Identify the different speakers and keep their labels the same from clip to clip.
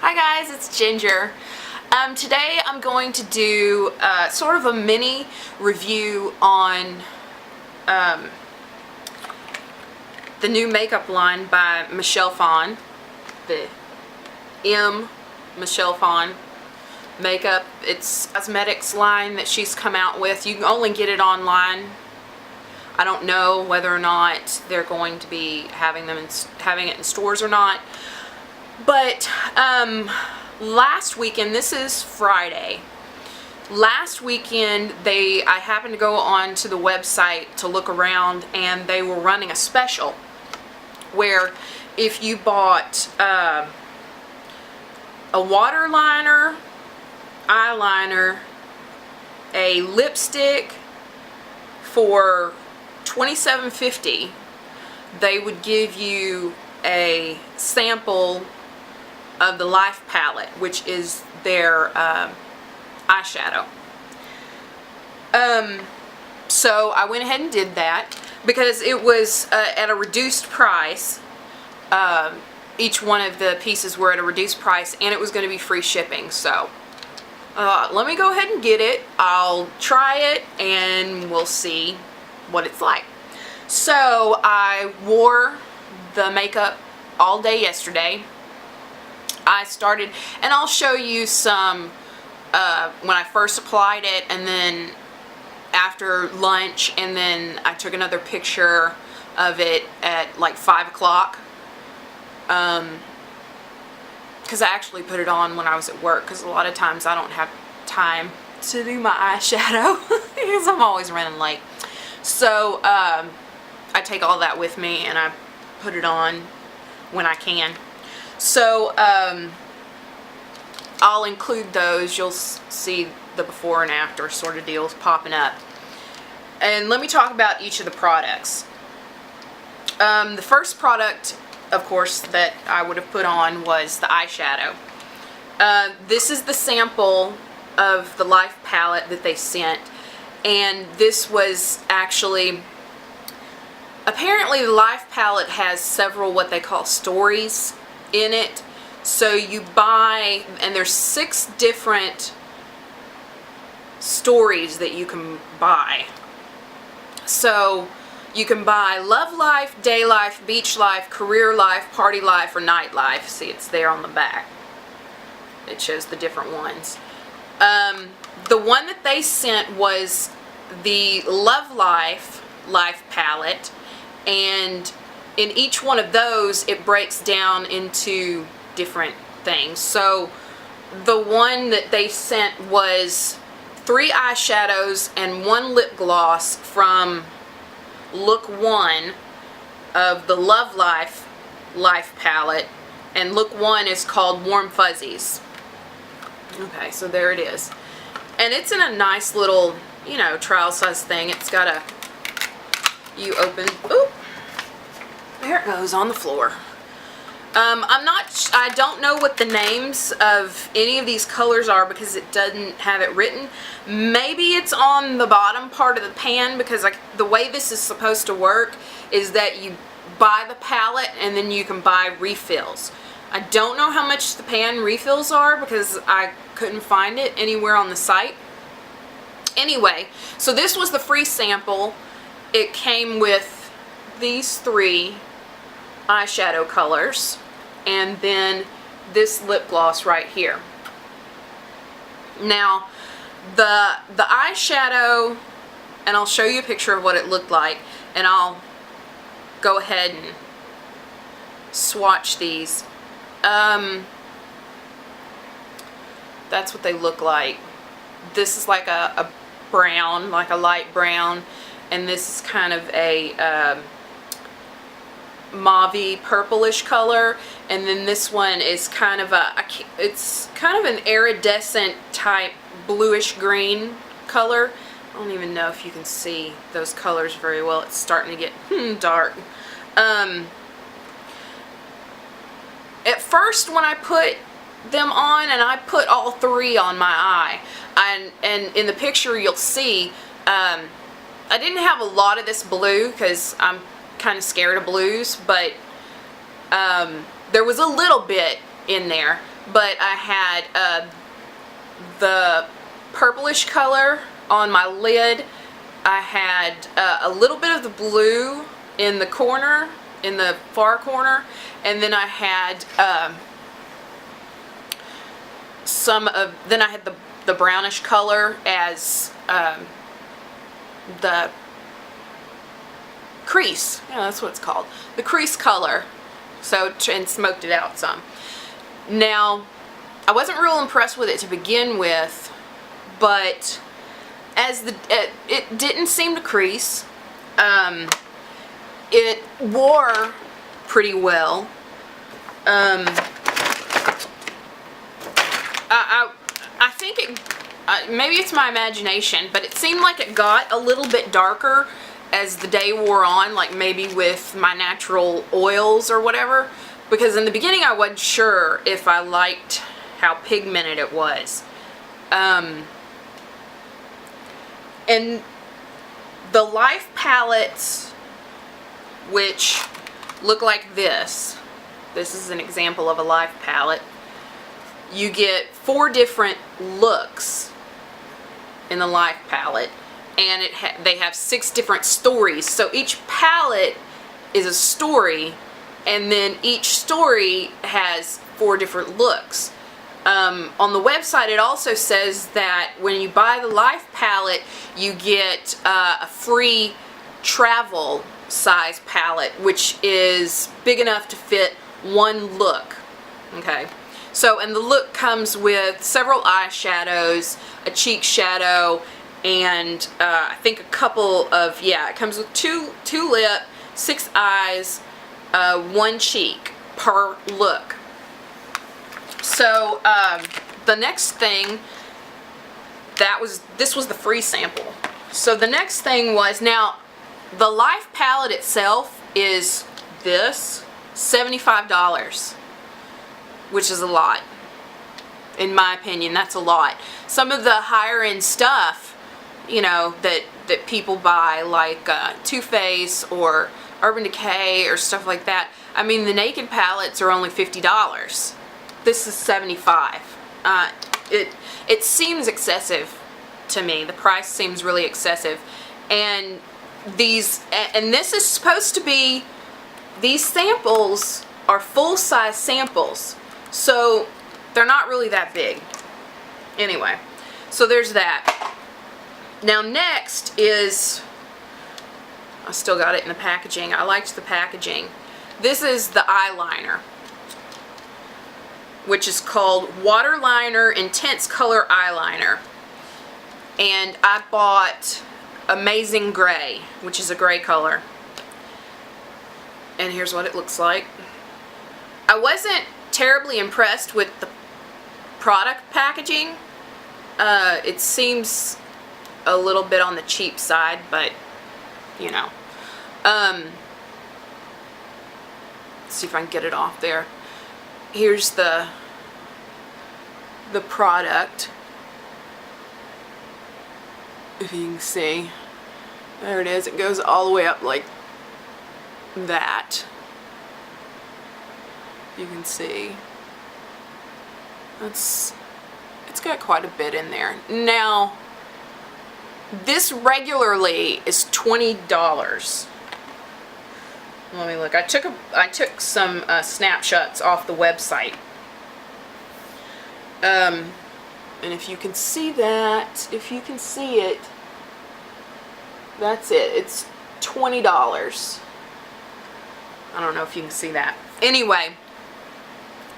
Speaker 1: Hi guys, it's Ginger. Today I'm going to do sort of a mini review on the new makeup line by Michelle Phan, the Michelle Phan makeup. It's cosmetics line that she's come out with. You can only get it online. I don't know whether or not they're going to be having it in stores or not. But last weekend, this is Friday, last weekend I happened to go on to the website to look around, and they were running a special where if you bought a waterliner, eyeliner, a lipstick for $27.50, they would give you a sample of the Life palette, which is their eyeshadow. So I went ahead and did that because it was at a reduced price. Each one of the pieces were at a reduced price, and it was going to be free shipping. So let me go ahead and get it. I'll try it and we'll see what it's like. So I wore the makeup all day yesterday. I started, and I'll show you some when I first applied it, and then after lunch, and then I took another picture of it at like 5 o'clock, because I actually put it on when I was at work, because a lot of times I don't have time to do my eyeshadow because I'm always running late. So I take all that with me and I put it on when I can. So I'll include those. You'll see the before and after sort of deals popping up. And let me talk about each of the products. The first product, of course, that I would have put on was the eyeshadow. This is the sample of the Life palette that they sent, and this was actually, apparently the Life palette has several what they call stories in it. So you buy, and there's 6 different stories that you can buy. So you can buy love life, day life, beach life, career life, party life, or night life. See, it's there on the back. It shows the different ones. The one that they sent was the Love Life palette, and in each one of those it breaks down into different things. So the one that they sent was 3 eyeshadows and 1 lip gloss from look 1 of the Love Life palette, and look 1 is called Warm Fuzzies. Okay, so there it is, and it's in a nice little, you know, trial size thing. It's got a, you open, oop, there it goes on the floor. I don't know what the names of any of these colors are because it doesn't have it written. Maybe it's on the bottom part of the pan, because the way this is supposed to work is that you buy the palette and then you can buy refills. I don't know how much the pan refills are because I couldn't find it anywhere on the site. Anyway, so this was the free sample. It came with these 3 eyeshadow colors, and then this lip gloss right here. Now the eyeshadow, and I'll show you a picture of what it looked like, and I'll go ahead and swatch these. That's what they look like. This is like a brown, like a light brown, and this is kind of a mauve purplish color, and then this one is kind of it's kind of an iridescent type bluish green color. I don't even know if you can see those colors very well. It's starting to get dark. At first when I put them on, and I put all 3 on my eye, and in the picture you'll see I didn't have a lot of this blue because I'm kind of scared of blues, but there was a little bit in there, but I had the purplish color on my lid. I had a little bit of the blue in the corner, in the far corner, and then I had then I had the brownish color as the crease. Yeah, that's what it's called. The crease color. So, and smoked it out some. Now, I wasn't real impressed with it to begin with, but as it didn't seem to crease. It wore pretty well. I think it, maybe it's my imagination, but it seemed like it got a little bit darker as the day wore on, like maybe with my natural oils or whatever, because in the beginning I wasn't sure if I liked how pigmented it was. And the Life palettes, which look like this is an example of a Life palette. You get 4 different looks in the Life palette, and they have 6 different stories. So each palette is a story, and then each story has 4 different looks. On the website it also says that when you buy the Life palette, you get a free travel size palette, which is big enough to fit 1 look. Okay. So, and the look comes with several eyeshadows, a cheek shadow, and I think a couple of, yeah, it comes with two lip, 6 eyes, 1 cheek per look. So, the next thing, this was the free sample. So the next thing was, now, the Life palette itself is this, $75. Which is a lot. In my opinion, that's a lot. Some of the higher end stuff, you know, that people buy, like Too Faced or Urban Decay or stuff like that, I mean, the Naked palettes are only $50. This is $75. It seems excessive to me. The price seems really excessive. And this is supposed to be, these samples are full-size samples. So they're not really that big. Anyway, so there's that. Now next is, I still got it in the packaging. I liked the packaging. This is the eyeliner, which is called Waterliner Intense Color Eyeliner. And I bought Amazing Gray, which is a gray color. And here's what it looks like. I wasn't terribly impressed with the product packaging. It seems a little bit on the cheap side, but you know. Let's see if I can get it off there. Here's the product. If you can see. There it is. It goes all the way up like that. You can see. It's got quite a bit in there. Now, this regularly is $20. Let me look. I took some snapshots off the website. And if you can see that, if you can see it, that's it. It's $20. I don't know if you can see that. Anyway,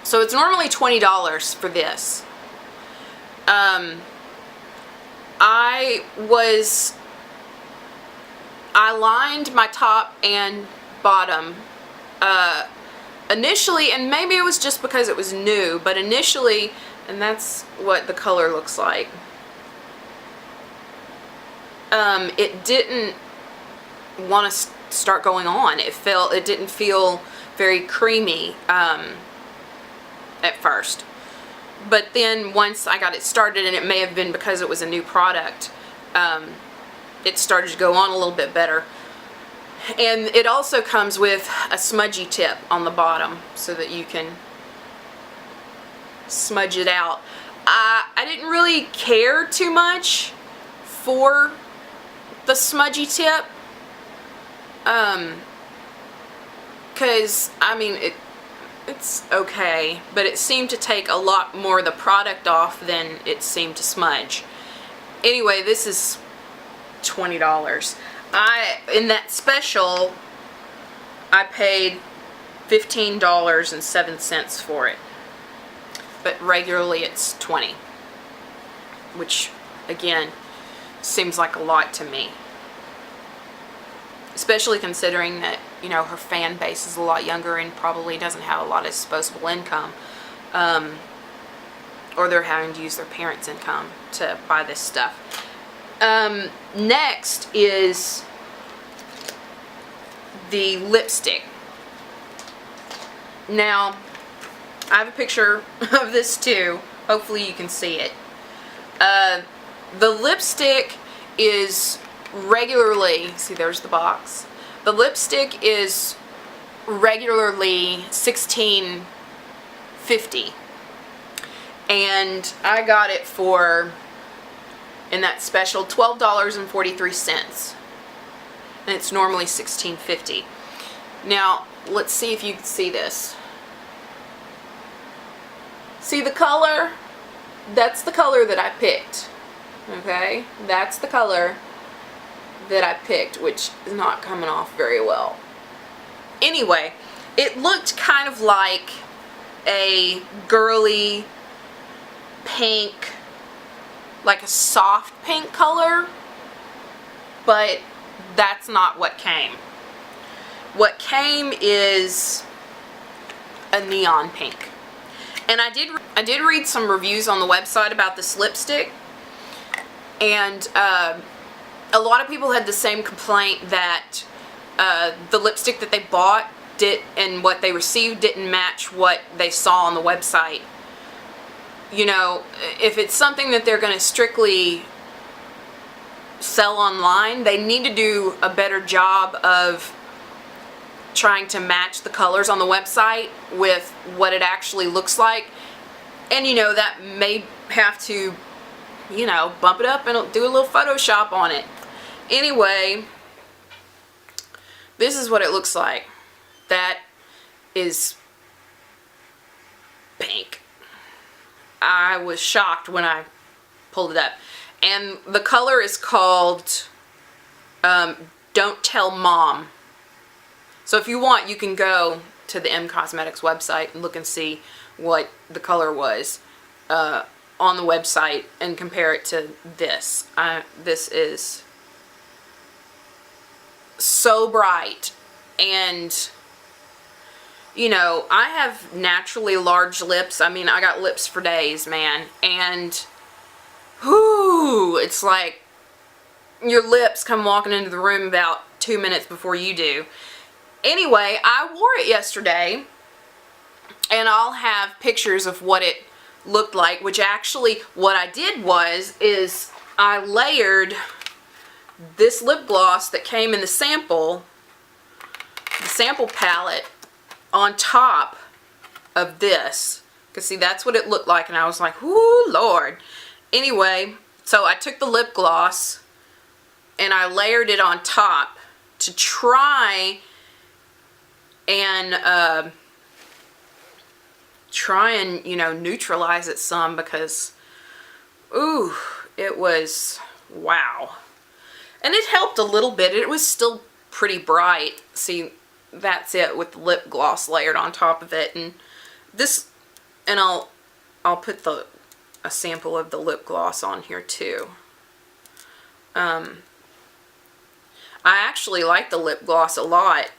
Speaker 1: so it's normally $20 for this. I lined my top and bottom initially, and maybe it was just because it was new, but initially, and that's what the color looks like. It didn't want to start going on. It didn't feel very creamy at first. But then once I got it started, and it may have been because it was a new product, it started to go on a little bit better. And it also comes with a smudgy tip on the bottom so that you can smudge it out. I didn't really care too much for the smudgy tip, because I mean it's okay, but it seemed to take a lot more of the product off than it seemed to smudge. Anyway, this is $20. In that special, I paid $15.07 for it, but regularly it's $20, which again seems like a lot to me, especially considering that, you know, her fan base is a lot younger and probably doesn't have a lot of disposable income, or they're having to use their parents' income to buy this stuff. Next is the lipstick. Now, I have a picture of this too. Hopefully you can see it. The lipstick is regularly, see, there's the box. The lipstick is regularly $16.50, and I got it for, in that special, $12.43, and it's normally $16.50. Now let's see if you can see this. See the color? That's the color that I picked. Okay, that's the color that I picked, which is not coming off very well. Anyway, it looked kind of like a girly pink, like a soft pink color, but that's not what came. What came is a neon pink. And I did read some reviews on the website about this lipstick, and a lot of people had the same complaint that the lipstick that they bought and what they received didn't match what they saw on the website. You know, if it's something that they're going to strictly sell online, they need to do a better job of trying to match the colors on the website with what it actually looks like. And you know, that may have to, you know, bump it up and do a little Photoshop on it. Anyway, this is what it looks like. That is pink. I was shocked when I pulled it up. And the color is called Don't Tell Mom. So if you want, you can go to the M Cosmetics website and look and see what the color was on the website and compare it to this. This is so bright, and you know, I have naturally large lips. I mean, I got lips for days, man, and whoo, it's like your lips come walking into the room about 2 minutes before you do. Anyway, I wore it yesterday, and I'll have pictures of what it looked like, which actually what I did is I layered this lip gloss that came in the sample palette on top of this. Because see, that's what it looked like, and I was like, whoo, Lord. Anyway, so I took the lip gloss and I layered it on top to try and you know, neutralize it some, because ooh, it was wow. And it helped a little bit. It was still pretty bright. See, that's it with the lip gloss layered on top of it. And this, and I'll put a sample of the lip gloss on here too. I actually like the lip gloss a lot.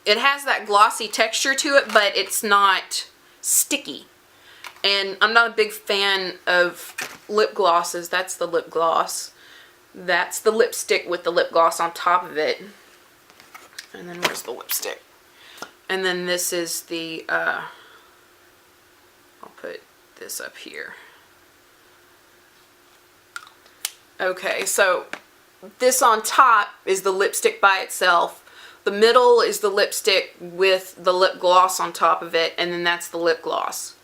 Speaker 1: It has that glossy texture to it, but it's not sticky. And I'm not a big fan of lip glosses. That's the lip gloss. That's the lipstick with the lip gloss on top of it. And then where's the lipstick? And then this is the, I'll put this up here. Okay, so this on top is the lipstick by itself. The middle is the lipstick with the lip gloss on top of it, and then that's the lip gloss.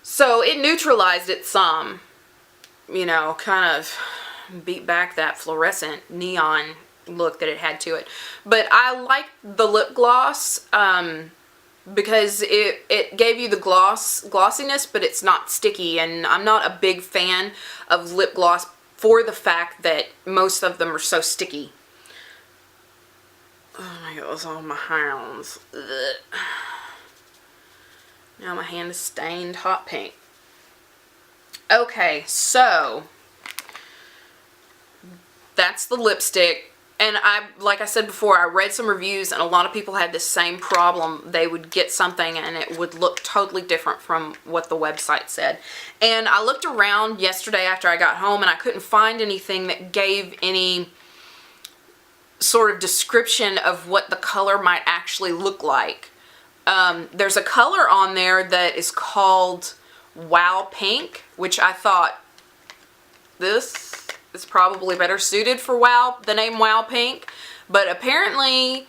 Speaker 1: So it neutralized it some, you know, kind of beat back that fluorescent neon look that it had to it. But I like the lip gloss because it gave you the glossiness, but it's not sticky, and I'm not a big fan of lip gloss for the fact that most of them are so sticky. Oh my gosh, all my hands. Ugh. Now my hand is stained hot pink. Okay, so that's the lipstick. And like I said before, I read some reviews and a lot of people had the same problem. They would get something and it would look totally different from what the website said. And I looked around yesterday after I got home and I couldn't find anything that gave any sort of description of what the color might actually look like. There's a color on there that is called Wow Pink, which I thought this is probably better suited for the name Wow Pink, but apparently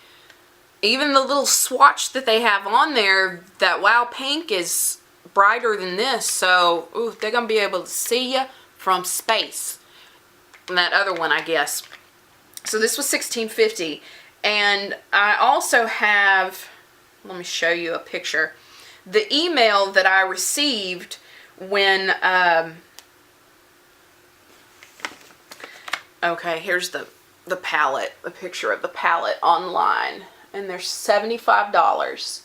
Speaker 1: even the little swatch that they have on there, that Wow Pink is brighter than this, so ooh, they're gonna be able to see you from space. And that other one, I guess. So this was $16.50, and I also have, let me show you a picture, the email that I received when okay, here's the palette, a picture of the palette online, and they're $75,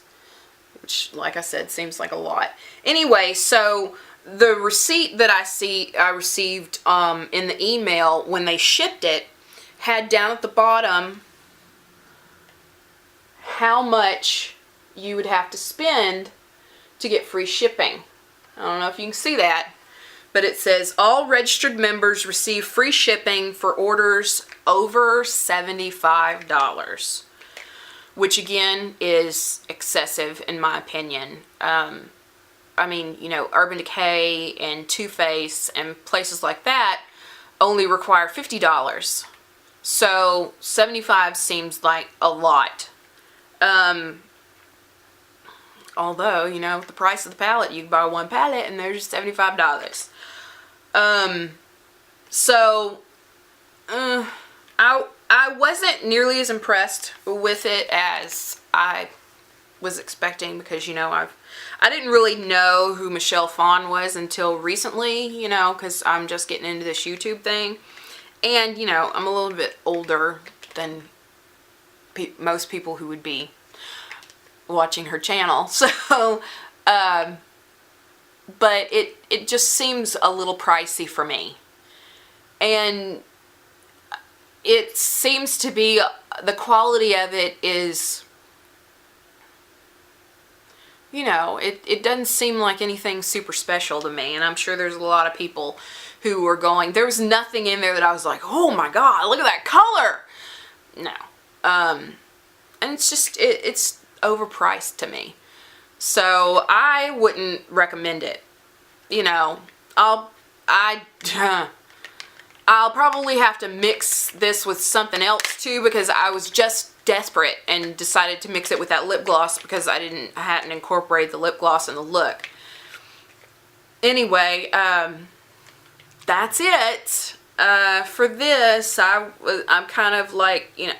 Speaker 1: which, like I said, seems like a lot. Anyway, so the receipt that I received in the email when they shipped it had down at the bottom how much you would have to spend to get free shipping. I don't know if you can see that, but it says all registered members receive free shipping for orders over $75, which again is excessive in my opinion. I mean, you know, Urban Decay and Too Faced and places like that only require $50. So $75 seems like a lot. Although, you know, with the price of the palette, you can buy one palette and there's $75. So I wasn't nearly as impressed with it as I was expecting, because, you know, I didn't really know who Michelle Phan was until recently, you know, because I'm just getting into this YouTube thing. And, you know, I'm a little bit older than most people who would be watching her channel. So, but it just seems a little pricey for me. And it seems to be, the quality of it is, you know, it doesn't seem like anything super special to me. And I'm sure there's a lot of people who were going, there was nothing in there that I was like, oh my god, look at that color. No. And it's just, it's overpriced to me. So I wouldn't recommend it. You know, I'll probably have to mix this with something else too, because I was just desperate and decided to mix it with that lip gloss because I hadn't incorporated the lip gloss in the look. Anyway, that's it for this. I'm kind of like, you know,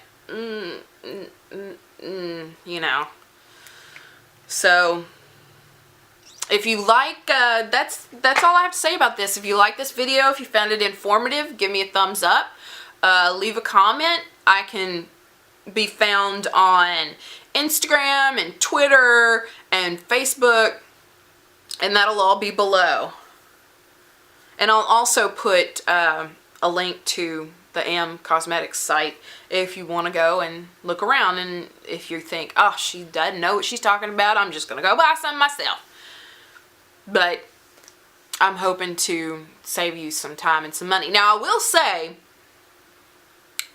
Speaker 1: you know. So if you like, that's all I have to say about this. If you like this video, if you found it informative, give me a thumbs up. Leave a comment. I can be found on Instagram and Twitter and Facebook, and that'll all be below. And I'll also put a link to the AM Cosmetics site if you want to go and look around, and if you think, oh, she doesn't know what she's talking about, I'm just going to go buy some myself. But I'm hoping to save you some time and some money. Now, I will say,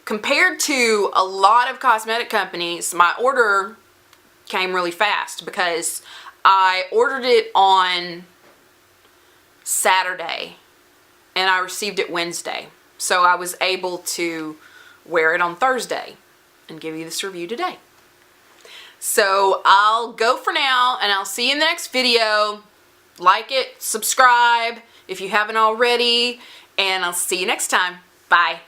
Speaker 1: compared to a lot of cosmetic companies, my order came really fast because I ordered it on Saturday and I received it Wednesday. So I was able to wear it on Thursday. and give you this review today. So I'll go for now, and I'll see you in the next video. Like it, subscribe if you haven't already, and I'll see you next time. Bye.